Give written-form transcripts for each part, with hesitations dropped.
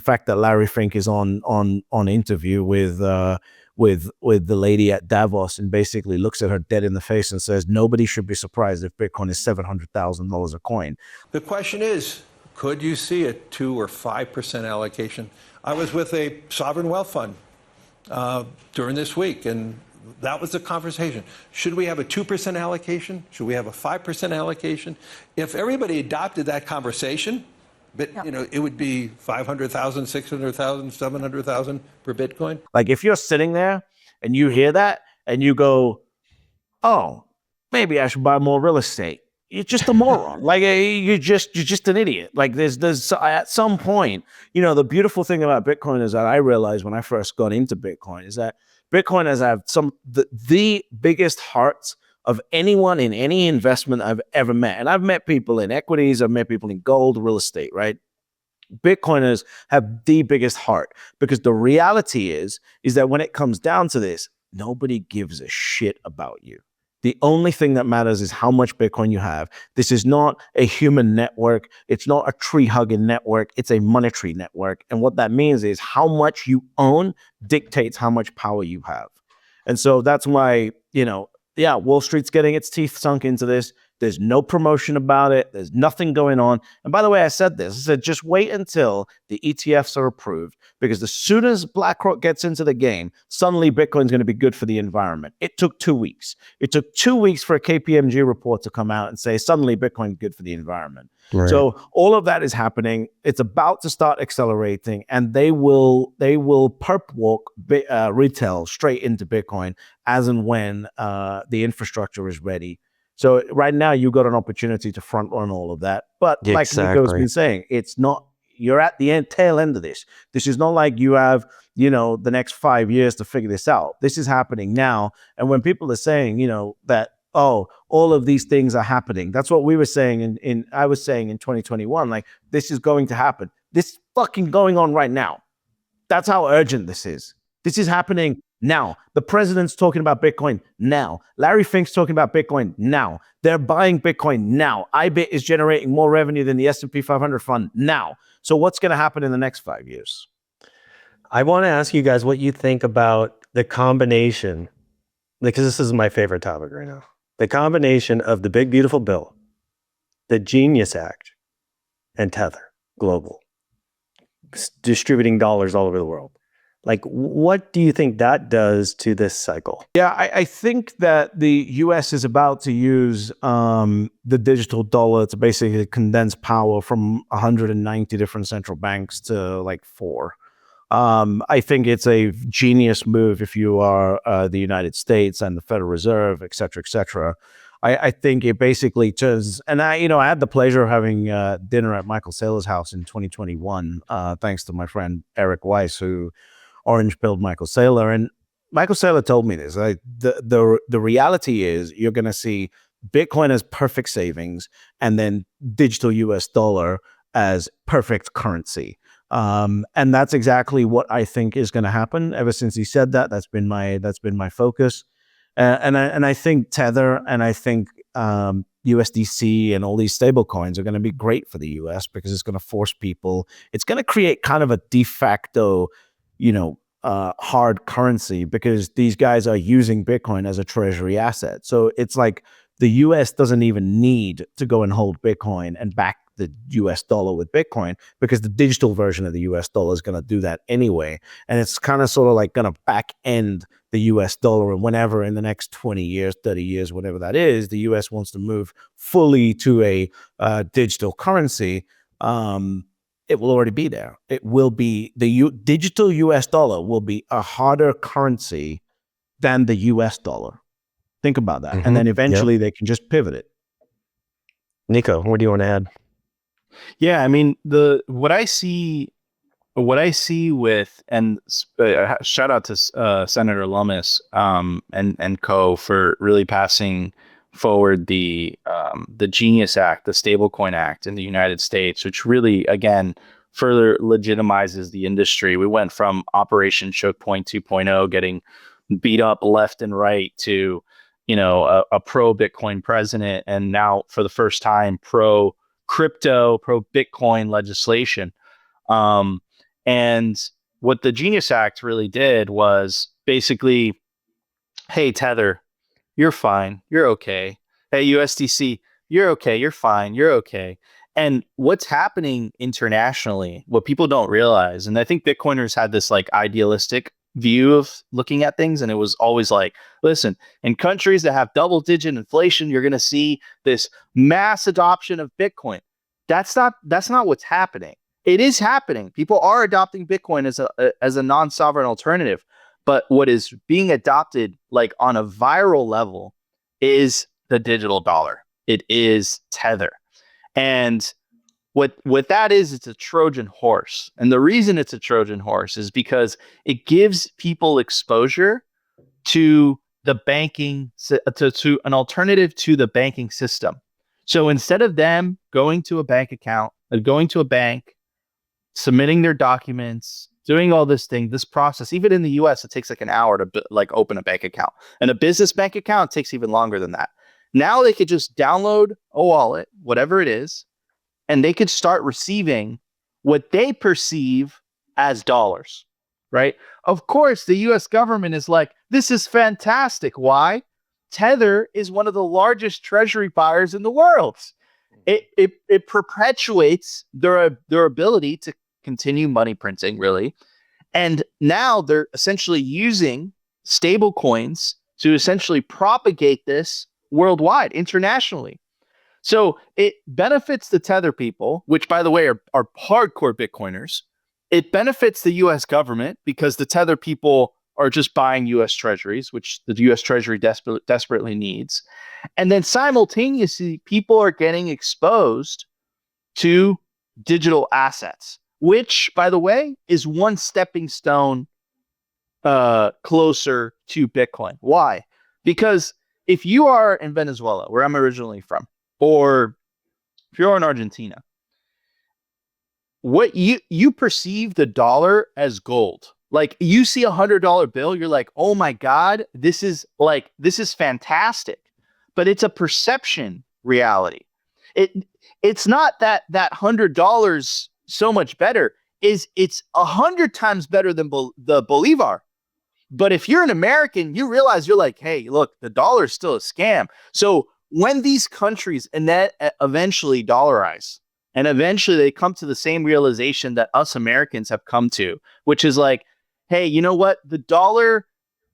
the fact that Larry Fink is on interview with the lady at Davos and basically looks at her dead in the face and says nobody should be surprised if Bitcoin is $700,000 a coin. The question is, could you see a 2 or 5% allocation? I was with a sovereign wealth fund during this week, and that was the conversation. Should we have a 2% allocation? Should we have a 5% allocation? If everybody adopted that conversation, it would be 500,000, 600,000, 700,000 per Bitcoin. Like if you're sitting there and you hear that and you go, oh, maybe I should buy more real estate. You're just a moron. Like you're just an idiot. Like there's at some point, the beautiful thing about Bitcoin is that I realized when I first got into Bitcoin is that Bitcoin has had the biggest hearts of anyone in any investment I've ever met. And I've met people in equities, I've met people in gold, real estate, right? Bitcoiners have the biggest heart because the reality is that when it comes down to this, nobody gives a shit about you. The only thing that matters is how much Bitcoin you have. This is not a human network. It's not a tree-hugging network. It's a monetary network. And what that means is how much you own dictates how much power you have. And so that's why, Wall Street's getting its teeth sunk into this. There's no promotion about it. There's nothing going on. And by the way, I said this. I said, just wait until the ETFs are approved, because as soon as BlackRock gets into the game, suddenly Bitcoin's going to be good for the environment. It took 2 weeks. It took 2 weeks for a KPMG report to come out and say, suddenly Bitcoin's good for the environment. Right. So all of that is happening. It's about to start accelerating, and they will perp walk retail straight into Bitcoin as and when the infrastructure is ready. So right now you've got an opportunity to front run all of that. But like Nico's been saying, it's not, you're at the tail end of this. This is not like you have, the next 5 years to figure this out. This is happening now. And when people are saying, that, oh, all of these things are happening. That's what we were saying I was saying in 2021, like this is going to happen. This is fucking going on right now. That's how urgent this is. This is happening now. The president's talking about Bitcoin now. Larry Fink's talking about Bitcoin now. They're buying Bitcoin now. IBIT is generating more revenue than the S&P 500 fund now. So what's going to happen in the next 5 years? I want to ask you guys what you think about the combination, because this is my favorite topic right now. The combination of the Big Beautiful Bill, the Genius Act, and Tether Global, distributing dollars all over the world. Like, what do you think that does to this cycle? Yeah, I think that the U.S. is about to use the digital dollar to basically condense power from 190 different central banks to like 4. I think it's a genius move if you are the United States and the Federal Reserve, et cetera, et cetera. I think it basically turns, and I had the pleasure of having dinner at Michael Saylor's house in 2021, thanks to my friend Eric Weiss, who orange-pilled Michael Saylor. And Michael Saylor told me this. The reality is you're going to see Bitcoin as perfect savings and then digital US dollar as perfect currency. And that's exactly what I think is going to happen. Ever since he said that, that's been my focus. And I think Tether and I think USDC and all these stable coins are going to be great for the US because it's going to force people. It's going to create kind of a de facto, hard currency because these guys are using Bitcoin as a treasury asset. So it's like the US doesn't even need to go and hold Bitcoin and back the US dollar with Bitcoin because the digital version of the US dollar is going to do that anyway. And it's kind of sort of like going to back end the US dollar. And whenever in the next 20 years, 30 years, whatever that is, the US wants to move fully to a digital currency, it will already be there. It will be digital US dollar will be a harder currency than the US dollar. Think about that. Mm-hmm. And then eventually they can just pivot it. Nico, what do you want to add? Yeah, I mean, what I see with, and shout out to Senator Lummis and co for really passing forward the Genius Act, the Stablecoin Act in the United States, which really, again, further legitimizes the industry. We went from Operation Choke Point 2.0, getting beat up left and right, to a pro Bitcoin president, and now for the first time pro crypto, pro Bitcoin legislation. And what the Genius Act really did was basically, hey, Tether, you're fine. You're okay. Hey, USDC, you're okay. You're fine. You're okay. And what's happening internationally, what people don't realize, and I think Bitcoiners had this like idealistic view of looking at things, and it was always like, listen, in countries that have double-digit inflation, you're going to see this mass adoption of Bitcoin. That's not what's happening. It is happening. People are adopting Bitcoin as a non-sovereign alternative, but what is being adopted like on a viral level is the digital dollar. It is Tether. And what that is, it's a Trojan horse. And the reason it's a Trojan horse is because it gives people exposure to the banking, to an alternative to the banking system. So instead of them going to a bank account, going to a bank, submitting their documents, doing all this process, even in the US, it takes like an hour to like open a bank account. And a business bank account takes even longer than that. Now they could just download a wallet, whatever it is, and they could start receiving what they perceive as dollars, right? Of course, the US government is like, this is fantastic. Why? Tether is one of the largest treasury buyers in the world. It perpetuates their ability to continue money printing, really. And now they're essentially using stable coins to essentially propagate this worldwide, internationally. So it benefits the Tether people, which, by the way, are hardcore Bitcoiners. It benefits the US government because the Tether people are just buying US treasuries, which the US Treasury desperately needs. And then simultaneously, people are getting exposed to digital assets, which, by the way, is one stepping stone closer to Bitcoin. Why? Because if you are in Venezuela, where I'm originally from, or if you're in Argentina, what you perceive the dollar as gold. Like you see $100 bill, you're like, oh my God, this is fantastic. But it's a perception reality. It's not that $100 so much better. It's 100 times better than the Bolivar. But if you're an American, you realize you're like, hey, look, the dollar is still a scam. So when these countries and that eventually dollarize, and eventually they come to the same realization that us Americans have come to, which is like, hey, you know what? The dollar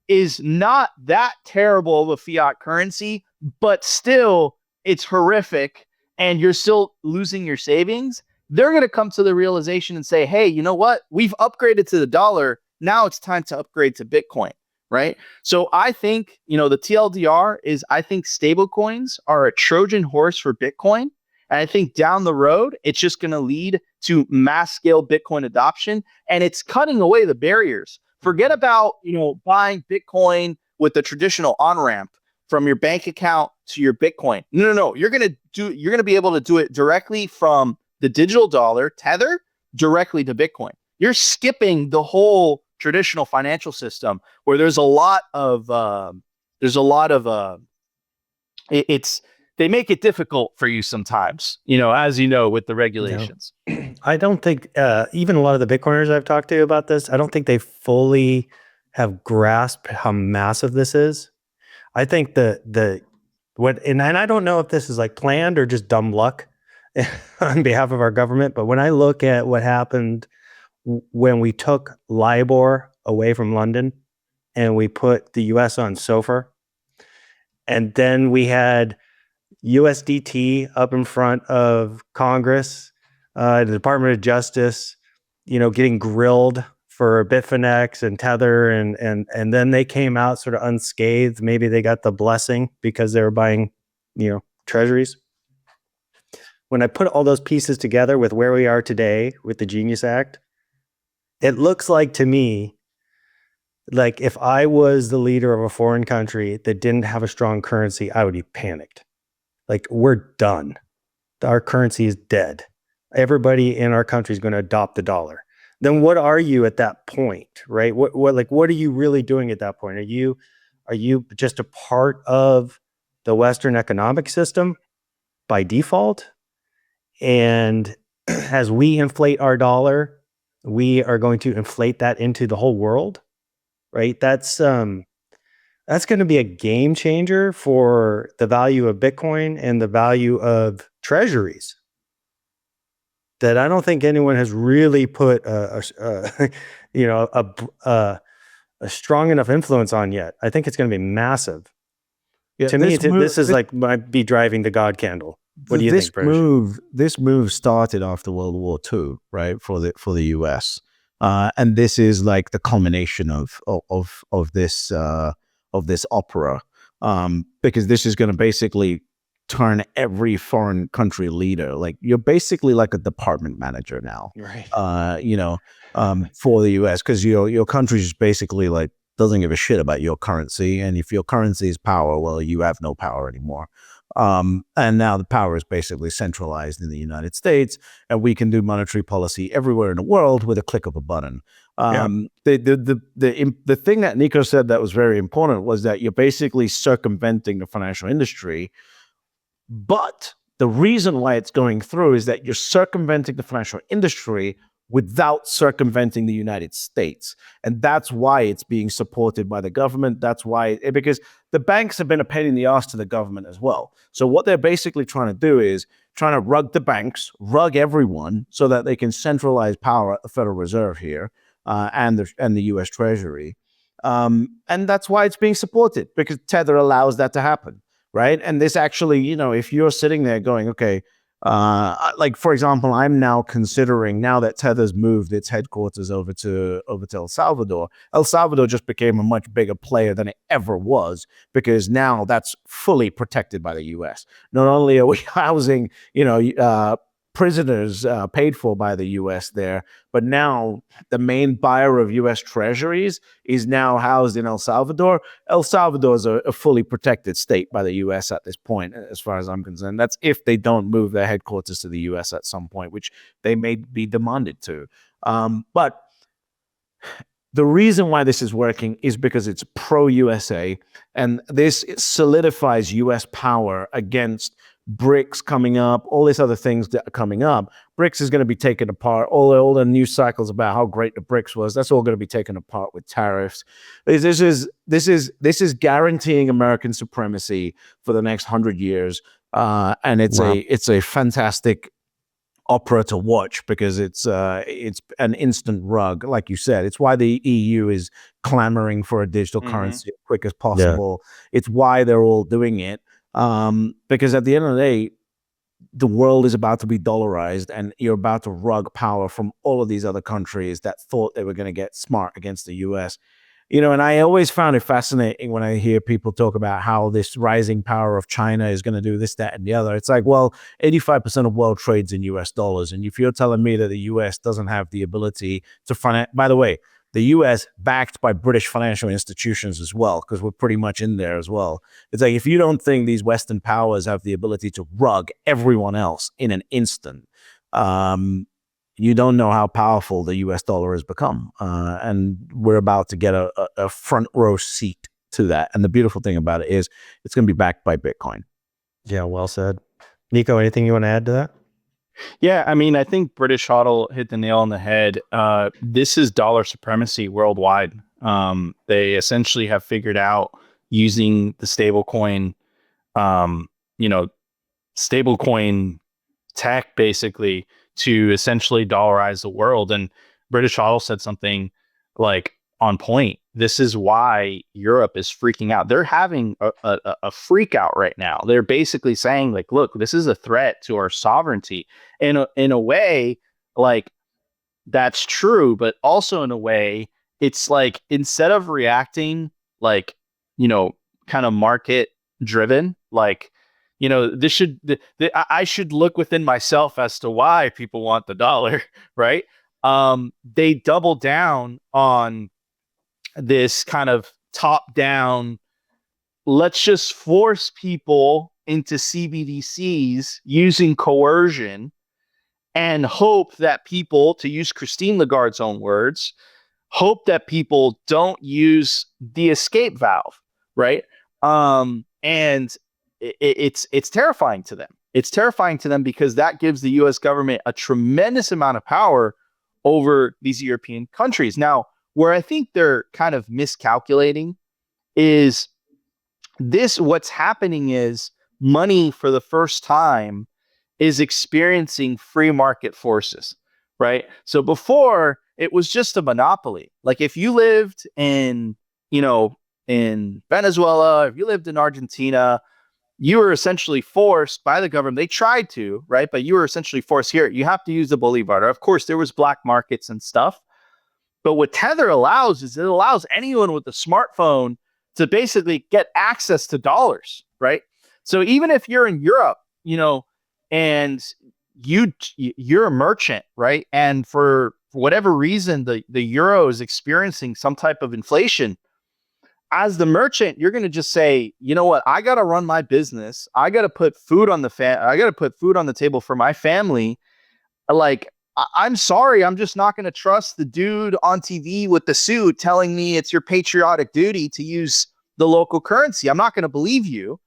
is not that terrible of a fiat currency, but still it's horrific and you're still losing your savings. They're going to come to the realization and say, hey, you know what? We've upgraded to the dollar. Now it's time to upgrade to Bitcoin, right? So I think, the TLDR is, I think stablecoins are a Trojan horse for Bitcoin. And I think down the road, it's just going to lead to mass scale Bitcoin adoption. And it's cutting away the barriers. Forget about, buying Bitcoin with the traditional on-ramp from your bank account to your Bitcoin. No. You're going to be able to do it directly from the digital dollar, Tether, directly to Bitcoin. You're skipping the whole traditional financial system where there's a lot of they make it difficult for you sometimes, as you know, with the regulations. I don't think even a lot of the Bitcoiners I've talked to about this, I don't think they fully have grasped how massive this is. I think and I don't know if this is like planned or just dumb luck on behalf of our government, but when I look at what happened when we took LIBOR away from London and we put the US on SOFR, and then we had USDT up in front of Congress, the Department of Justice, getting grilled for Bitfinex and Tether, and then they came out sort of unscathed. Maybe they got the blessing because they were buying, treasuries. When I put all those pieces together with where we are today with the Genius Act, it looks like to me, like if I was the leader of a foreign country that didn't have a strong currency, I would be panicked. Like, we're done. Our currency is dead. Everybody in our country is going to adopt the dollar. Then what are you at that point, right? What are you really doing at that point? Are you just a part of the Western economic system by default? And as we inflate our dollar, we are going to inflate that into the whole world, right? That's going to be a game changer for the value of Bitcoin and the value of treasuries that I don't think anyone has really put you know, a strong enough influence on yet. I think it's going to be massive. Yeah, To me, this is like might be driving the God candle. What do you think, British? This move started after World War II, right? For the US, and this is like the culmination of this opera, because this is going to basically turn every foreign country leader, like you're basically like a department manager now, Right. you know, for the US, because your country is basically like doesn't give a shit about your currency, and if your currency is power, well, you have no power anymore. And now the power is basically centralized in the United States, and we can do monetary policy everywhere in the world with a click of a button. The thing that Nico said that was very important was that you're basically circumventing the financial industry, but the reason why it's going through is that you're circumventing the financial industry without circumventing the United States. And that's why it's being supported by the government. That's why, because the banks have been a pain in the ass to the government as well. So what they're basically trying to do is trying to rug the banks, rug everyone so that they can centralize power at the Federal Reserve here, and the US Treasury. And that's why it's being supported, because Tether allows that to happen. Right. And this actually, you know, if you're sitting there going, okay, like, for example, I'm now considering, now that Tether's moved its headquarters over to El Salvador, El Salvador just became a much bigger player than it ever was, because now that's fully protected by the US. Not only are we housing, you know, prisoners paid for by the US there, but now the main buyer of US treasuries is now housed in El Salvador. El Salvador is a fully protected state by the US at this point, as far as I'm concerned. That's if they don't move their headquarters to the US at some point, which they may be demanded to. But the reason why this is working is because it's pro-USA, and this solidifies US power against BRICS coming up, all these other things that are coming up. BRICS is going to be taken apart. All the news cycles about how great the BRICS was, that's all going to be taken apart with tariffs. This is guaranteeing American supremacy for the next 100 years, and it's a fantastic opera to watch, because it's an instant rug, like you said. It's why the EU is clamoring for a digital currency as quick as possible. Yeah. It's why they're all doing it, because at the end of the day, the world is about to be dollarized, and you're about to rug power from all of these other countries that thought they were going to get smart against the US. You know, and I always found it fascinating when I hear people talk about how this rising power of China is going to do this, that, and the other. It's like, well, 85% of world trades in US dollars. And if you're telling me that the US doesn't have the ability to finance, by the way, the US backed by British financial institutions as well, because we're pretty much in there as well. It's like, if you don't think these Western powers have the ability to rug everyone else in an instant, you don't know how powerful the US dollar has become. And we're about to get a front row seat to that. And the beautiful thing about it is it's going to be backed by Bitcoin. Yeah, well said. Nico, anything you want to add to that? Yeah, I mean, I think British Huddle hit the nail on the head. This is dollar supremacy worldwide. They essentially have figured out, using the stablecoin, stablecoin tech, basically, to essentially dollarize the world. And British Huddle said something like on point. This is why Europe is freaking out. They're having a freak out right now. They're basically saying, like, look, this is a threat to our sovereignty. In a way, like, that's true, but also in a way, it's like, instead of reacting like, kind of market driven, like, this should, I should look within myself as to why people want the dollar, right? They double down on this kind of top down, let's just force people into CBDCs using coercion, and hope that people, to use Christine Lagarde's own words, hope that people don't use the escape valve, right? And it's terrifying to them. It's terrifying to them because that gives the U.S. government a tremendous amount of power over these European countries. Now, where I think they're kind of miscalculating is what's happening is money for the first time is experiencing free market forces, right? So before it was just a monopoly. Like if you lived in, in Venezuela, if you lived in Argentina, you were essentially forced by the government. They tried to, right? But you were essentially forced here. You have to use the Bolivar. Of course, there was black markets and stuff. But what Tether allows is it allows anyone with a smartphone to basically get access to dollars, right? So even if you're in Europe, and you're a merchant, right? And for whatever reason, the euro is experiencing some type of inflation. As the merchant, you're going to just say, you know what? I got to run my business. I got to put food on the table for my family. Like, I'm sorry, I'm just not going to trust the dude on TV with the suit telling me it's your patriotic duty to use the local currency. I'm not going to believe you.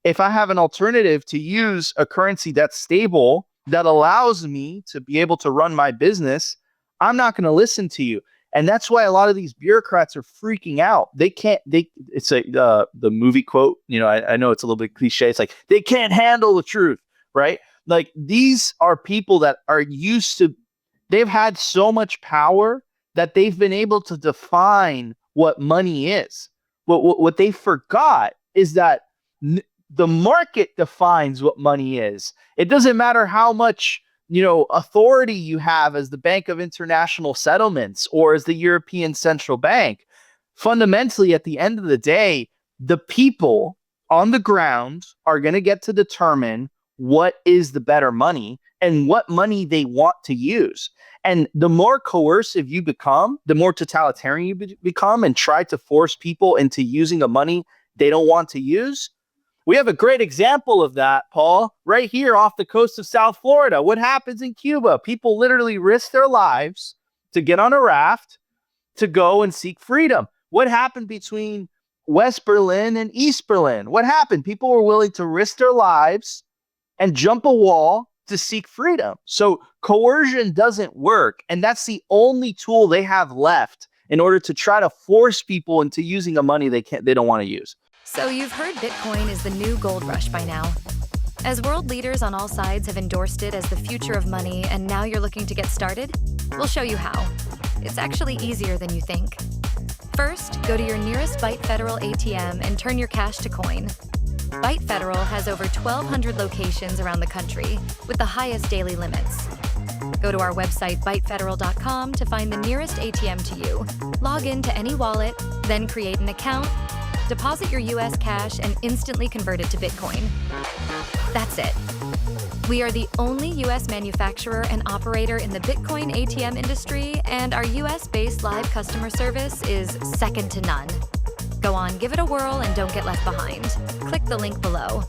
If I have an alternative to use a currency that's stable, that allows me to be able to run my business, I'm not going to listen to you. And that's why a lot of these bureaucrats are freaking out. It's the movie quote, I know it's a little bit cliche. It's like, they can't handle the truth, right? Like, these are people that are they've had so much power that they've been able to define what money is. What they forgot is that the market defines what money is. It doesn't matter how much authority you have as the Bank of International Settlements or as the European Central Bank. Fundamentally, at the end of the day, the people on the ground are going to get to determine what is the better money and what money they want to use. And the more coercive you become, the more totalitarian you become and try to force people into using a money they don't want to use. We have a great example of that, Paul, right here off the coast of South Florida. What happens in Cuba? People literally risk their lives to get on a raft to go and seek freedom. What happened between West Berlin and East Berlin? What happened? People were willing to risk their lives and jump a wall to seek freedom. So coercion doesn't work. And that's the only tool they have left in order to try to force people into using a money they don't want to use. So you've heard Bitcoin is the new gold rush by now. As world leaders on all sides have endorsed it as the future of money, and now you're looking to get started, we'll show you how. It's actually easier than you think. First, go to your nearest Byte Federal ATM and turn your cash to coin. Byte Federal has over 1,200 locations around the country with the highest daily limits. Go to our website, bytefederal.com, to find the nearest ATM to you. Log into any wallet, then create an account, deposit your US cash, and instantly convert it to Bitcoin. That's it. We are the only US manufacturer and operator in the Bitcoin ATM industry, and our US-based live customer service is second to none. Go on, give it a whirl, and don't get left behind. Click the link below.